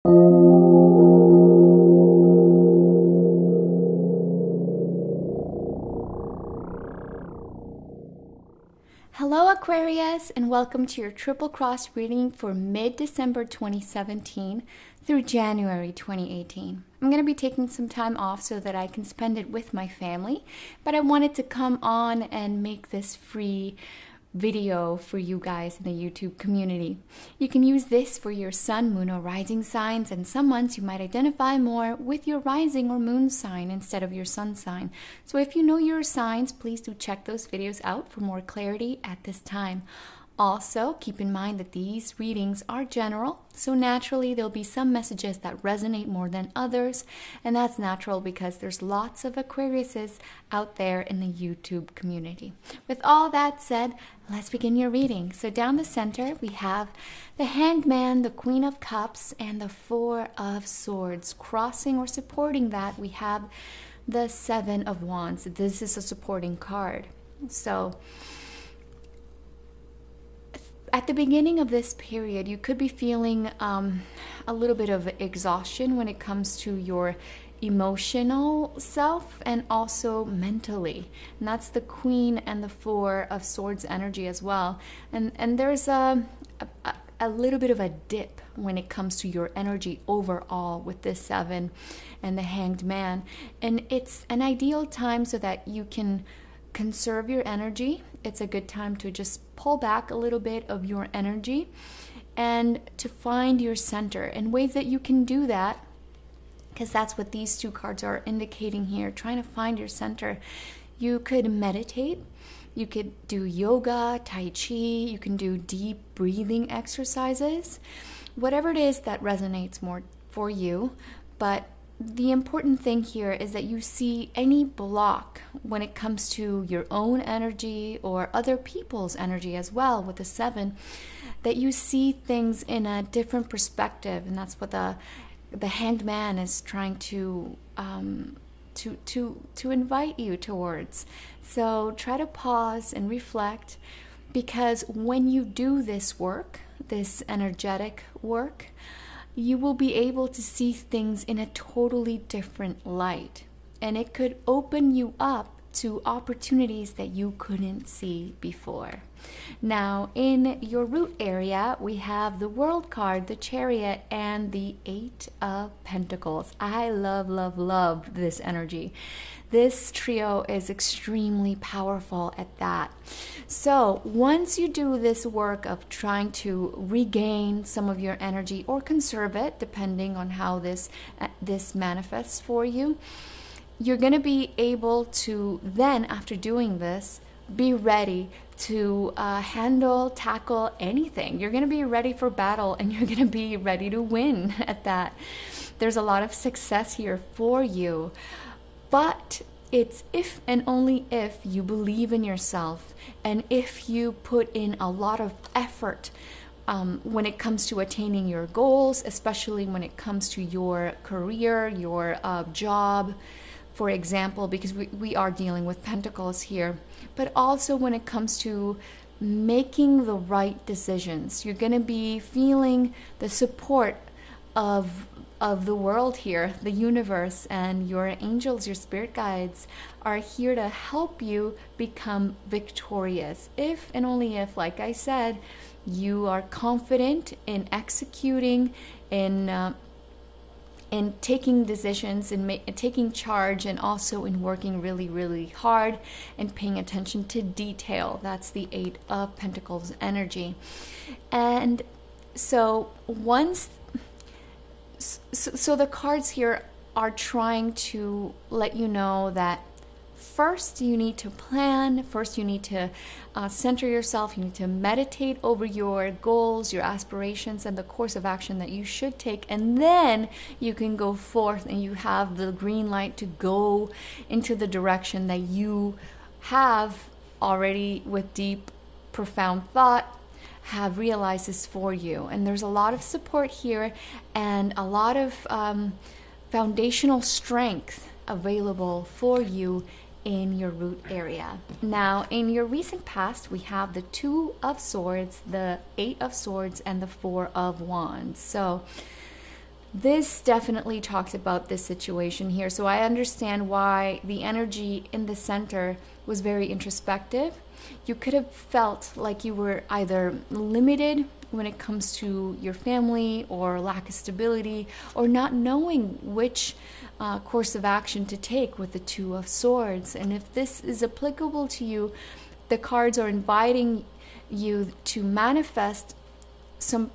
Hello Aquarius, and welcome to your Triple Cross reading for mid-December 2017 through January 2018. I'm going to be taking some time off so that I can spend it with my family, but I wanted to come on and make this free video for you guys in the YouTube community. You can use this for your sun, moon, or rising signs, and some months you might identify more with your rising or moon sign instead of your sun sign. So if you know your signs, please do check those videos out for more clarity at this time. Also, keep in mind that these readings are general, so naturally there'll be some messages that resonate more than others, and that's natural because there's lots of Aquariuses out there in the YouTube community. With all that said, let's begin your reading. So down the center, we have the Hanged Man, the Queen of Cups, and the Four of Swords. Crossing or supporting that, we have the Seven of Wands. This is a supporting card. So at the beginning of this period, you could be feeling a little bit of exhaustion when it comes to your emotional self and also mentally. And that's the Queen and the Four of Swords energy as well. And there's a little bit of a dip when it comes to your energy overall with this Seven and the Hanged Man. And it's an ideal time so that you can conserve your energy. It's a good time to just pull back a little bit of your energy and to find your center, and ways that you can do that, because that's what these two cards are indicating here, trying to find your center. You could meditate, you could do yoga, tai chi, you can do deep breathing exercises, whatever it is that resonates more for you. But the important thing here is that you see any block when it comes to your own energy or other people's energy as well with the Seven, that you see things in a different perspective, and that's what the Hanged Man is trying to invite you towards. So try to pause and reflect, because when you do this work, this energetic work, you will be able to see things in a totally different light, and it could open you up to opportunities that you couldn't see before. Now, in your root area, we have the World card, the Chariot, and the Eight of Pentacles. I love this energy. This trio is extremely powerful at that. So once you do this work of trying to regain some of your energy or conserve it, depending on how this manifests for you, you're going to be able to then, after doing this, be ready to tackle anything. You're going to be ready for battle, and you're going to be ready to win at that. There's a lot of success here for you. But it's if and only if you believe in yourself, and if you put in a lot of effort when it comes to attaining your goals, especially when it comes to your career, your job, for example, because we are dealing with Pentacles here, but also when it comes to making the right decisions. You're going to be feeling the support of the world here, the universe, and your angels, your spirit guides are here to help you become victorious. If and only if, like I said, you are confident in executing, in taking decisions, in taking charge, and also in working really hard and paying attention to detail. That's the Eight of Pentacles energy. And so so the cards here are trying to let you know that first you need to plan, first you need to center yourself, you need to meditate over your goals, your aspirations, and the course of action that you should take, and then you can go forth and you have the green light to go into the direction that you have already, with deep, profound thought, have realized this for you. And there's a lot of support here and a lot of foundational strength available for you in your root area. Now, in your recent past, we have the Two of Swords, the Eight of Swords, and the Four of Wands. So This definitely talks about this situation here. So I understand why the energy in the center was very introspective. You could have felt like you were either limited when it comes to your family, or lack of stability, or not knowing which course of action to take with the Two of Swords. And if this is applicable to you, the cards are inviting you to manifest some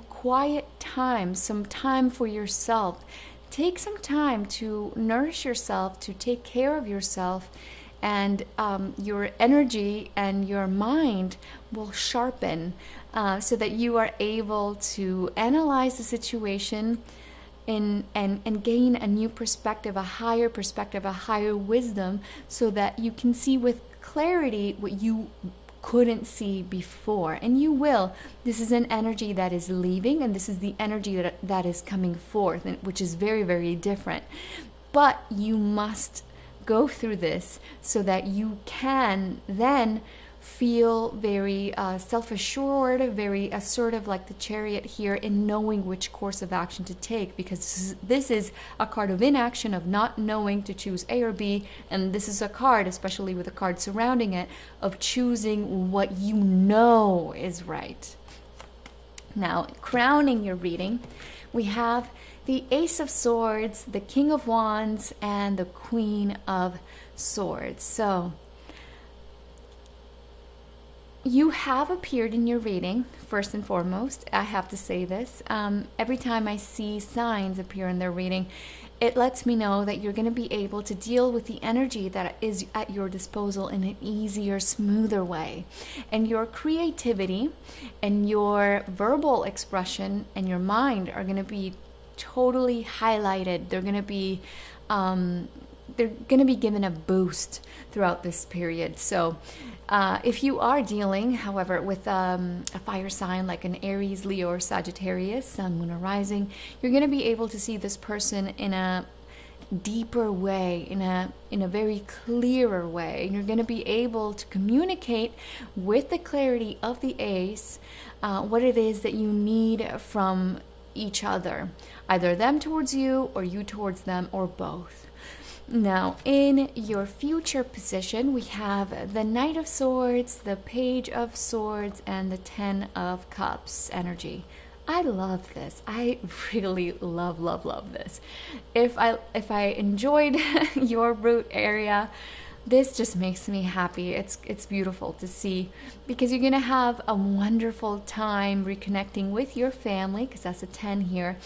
quiet time, some time for yourself. Take some time to nourish yourself, to take care of yourself, and your energy and your mind will sharpen, so that you are able to analyze the situation and gain a new perspective, a higher wisdom, so that you can see with clarity what you couldn't see before. And you will. This is an energy that is leaving, and this is the energy that is coming forth, and which is very, very different. But you must go through this so that you can then feel very self-assured, very assertive, like the Chariot here, in knowing which course of action to take, because this is a card of inaction, of not knowing to choose A or B, and this is a card, especially with the card surrounding it, of choosing what you know is right. Now, crowning your reading, we have the Ace of Swords, the King of Wands, and the Queen of Swords. So you have appeared in your reading, first and foremost. I have to say this. Every time I see signs appear in their reading, it lets me know that you're going to be able to deal with the energy that is at your disposal in an easier, smoother way. And your creativity and your verbal expression and your mind are going to be totally highlighted. They're going to be given a boost throughout this period. So if you are dealing, however, with a fire sign like an Aries, Leo, or Sagittarius, Sun, Moon, or Rising, you're going to be able to see this person in a deeper way, in a very clearer way. And you're going to be able to communicate with the clarity of the Ace what it is that you need from each other, either them towards you or you towards them, or both. Now, in your future position, we have the Knight of Swords, the Page of Swords, and the Ten of Cups energy. I love this. I really love this. If I enjoyed your root area, this just makes me happy. It's beautiful to see, because you're going to have a wonderful time reconnecting with your family, because that's a 10 here.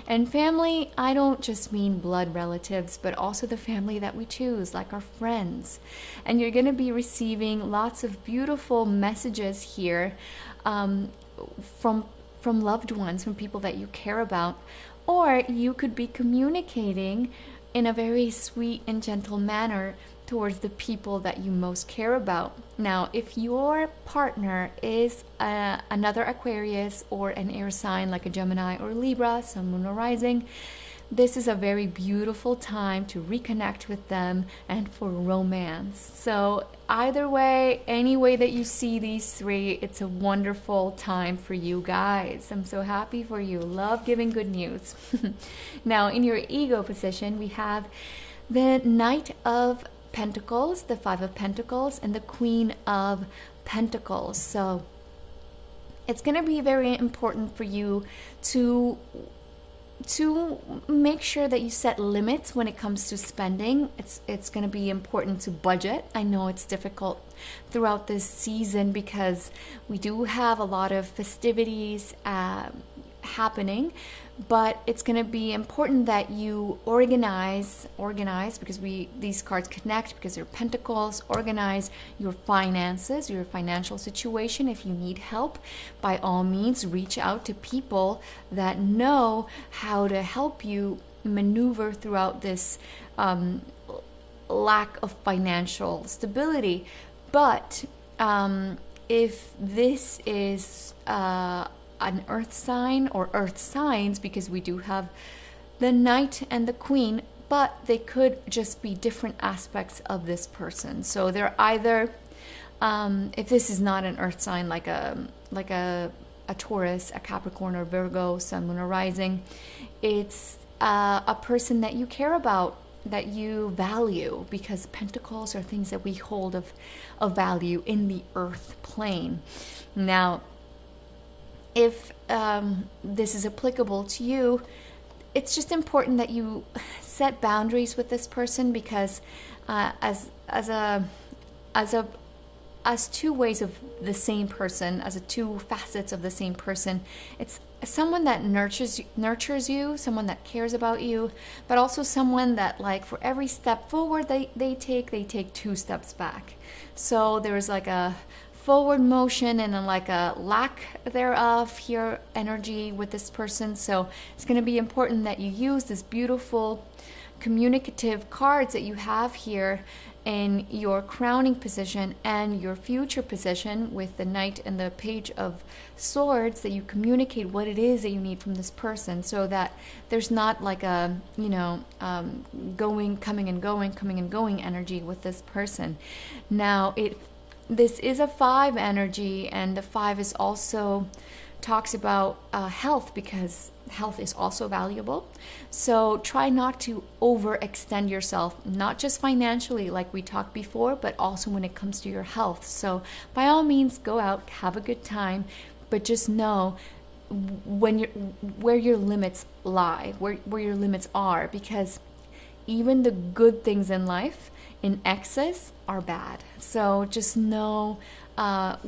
And family, I don't just mean blood relatives, but also the family that we choose, like our friends. And you're going to be receiving lots of beautiful messages here from loved ones, from people that you care about. Or you could be communicating in a very sweet and gentle manner towards the people that you most care about. Now, if your partner is another Aquarius or an air sign like a Gemini or Libra, Sun, Moon, or Rising, this is a very beautiful time to reconnect with them and for romance. So either way, any way that you see these three, it's a wonderful time for you guys. I'm so happy for you. Love giving good news. Now, in your ego position, we have the Knight of Pentacles, the Five of Pentacles, and the Queen of Pentacles. So it's going to be very important for you to make sure that you set limits when it comes to spending. It's going to be important to budget. I know it's difficult throughout this season because we do have a lot of festivities happening, but it's going to be important that you organize because these cards connect because they're pentacles. Organize your finances, your financial situation. If you need help, by all means reach out to people that know how to help you maneuver throughout this lack of financial stability. But if this is an earth sign or earth signs, because we do have the Knight and the Queen, but they could just be different aspects of this person. So they're either if this is not an earth sign like a a Taurus, a Capricorn, or Virgo, Sun, Moon, or Rising. It's a person that you care about, that you value, because pentacles are things that we hold of value in the earth plane. Now, if this is applicable to you, it's just important that you set boundaries with this person, because as two ways of the same person, as two facets of the same person, it's someone that nurtures you, someone that cares about you, but also someone that, like, for every step forward they take 2 steps back. So there's like a forward motion and then like a lack thereof here energy with this person. So it's going to be important that you use this beautiful communicative cards that you have here in your crowning position and your future position with the Knight and the Page of Swords, that you communicate what it is that you need from this person, so that there's not like a, you know, coming and going energy with this person. Now, this is a 5 energy, and the 5 is also talks about health, because health is also valuable. So try not to overextend yourself, not just financially like we talked before, but also when it comes to your health. So by all means, go out, have a good time, but just know where your limits lie, where your limits are, because even the good things in life in excess are bad. So just know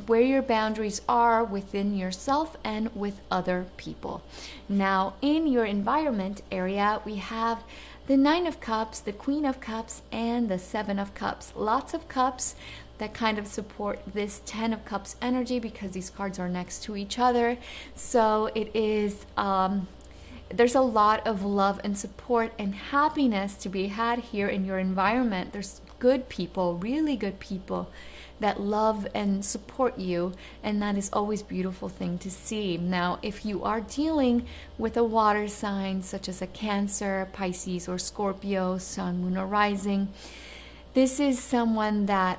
where your boundaries are within yourself and with other people. Now, in your environment area, we have the 9 of Cups, the Queen of Cups, and the 7 of Cups. Lots of cups that kind of support this 10 of Cups energy, because these cards are next to each other. So it is there's a lot of love and support and happiness to be had here in your environment. There's good people, really good people, that love and support you, and that is always a beautiful thing to see. Now, if you are dealing with a water sign such as a Cancer, Pisces, or Scorpio, Sun, Moon, or Rising, this is someone that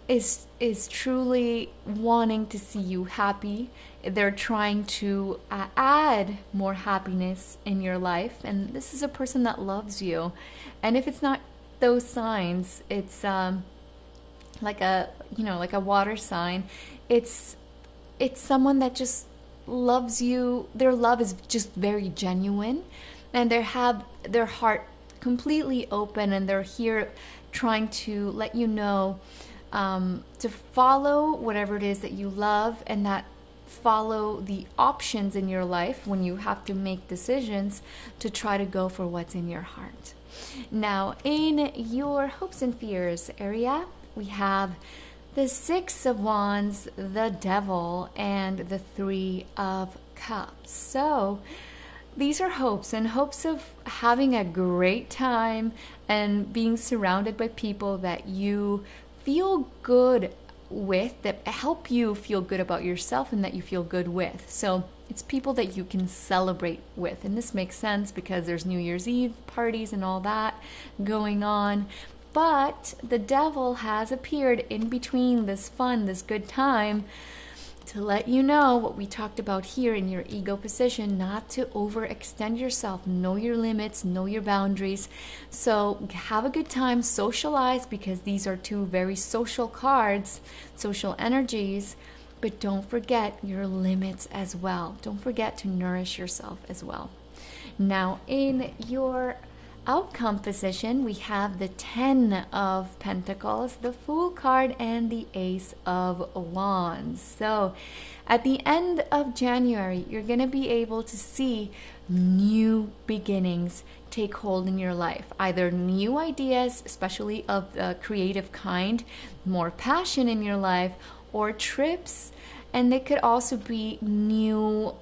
is truly wanting to see you happy. They're trying to add more happiness in your life, and this is a person that loves you. And if it's not those signs, it's like a water sign. It's someone that just loves you. Their love is just very genuine, and they have their heart completely open, and they're here trying to let you know to follow whatever it is that you love, and that follow the options in your life when you have to make decisions, to try to go for what's in your heart. Now, in your hopes and fears area, we have the 6 of Wands, the Devil, and the 3 of Cups. So these are hopes, and hopes of having a great time and being surrounded by people that you feel good with, that help you feel good about yourself and that you feel good with. So it's people that you can celebrate with. And this makes sense because there's New Year's Eve parties and all that going on. But the Devil has appeared in between this fun, this good time, to let you know what we talked about here in your ego position, not to overextend yourself. Know your limits, know your boundaries. So have a good time, socialize, because these are 2 very social cards, social energies. But don't forget your limits as well. Don't forget to nourish yourself as well. Now, in your outcome position, we have the 10 of Pentacles, the Fool card, and the Ace of Wands. So at the end of January, you're going to be able to see new beginnings take hold in your life. Either new ideas, especially of the creative kind, more passion in your life, or trips. And they could also be new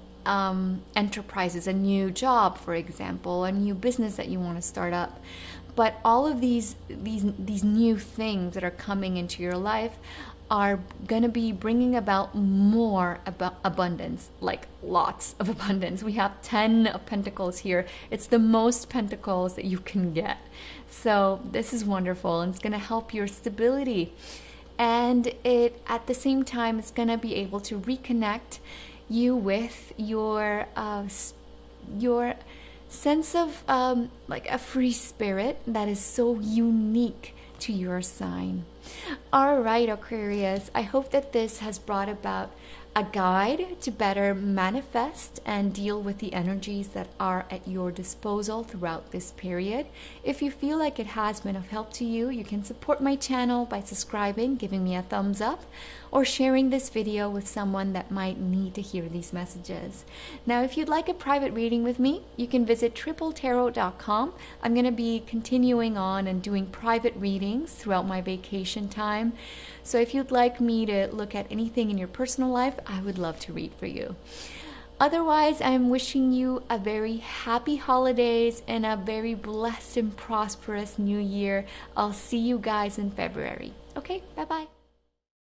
enterprises, a new job, for example, a new business that you want to start up. But all of these new things that are coming into your life are going to be bringing about more abundance, like lots of abundance. We have 10 of Pentacles here. It's the most Pentacles that you can get. So this is wonderful, and it's going to help your stability. And at the same time, it's going to be able to reconnect you with your sense of like a free spirit that is so unique to your sign. All right, Aquarius, I hope that this has brought about a guide to better manifest and deal with the energies that are at your disposal throughout this period. If you feel like it has been of help to you, you can support my channel by subscribing, giving me a thumbs up, or sharing this video with someone that might need to hear these messages. Now, if you'd like a private reading with me, you can visit tripletarot.com. I'm going to be continuing on and doing private readings throughout my vacation time. So if you'd like me to look at anything in your personal life, I would love to read for you. Otherwise, I'm wishing you a very happy holidays and a very blessed and prosperous new year. I'll see you guys in February. Okay, bye-bye.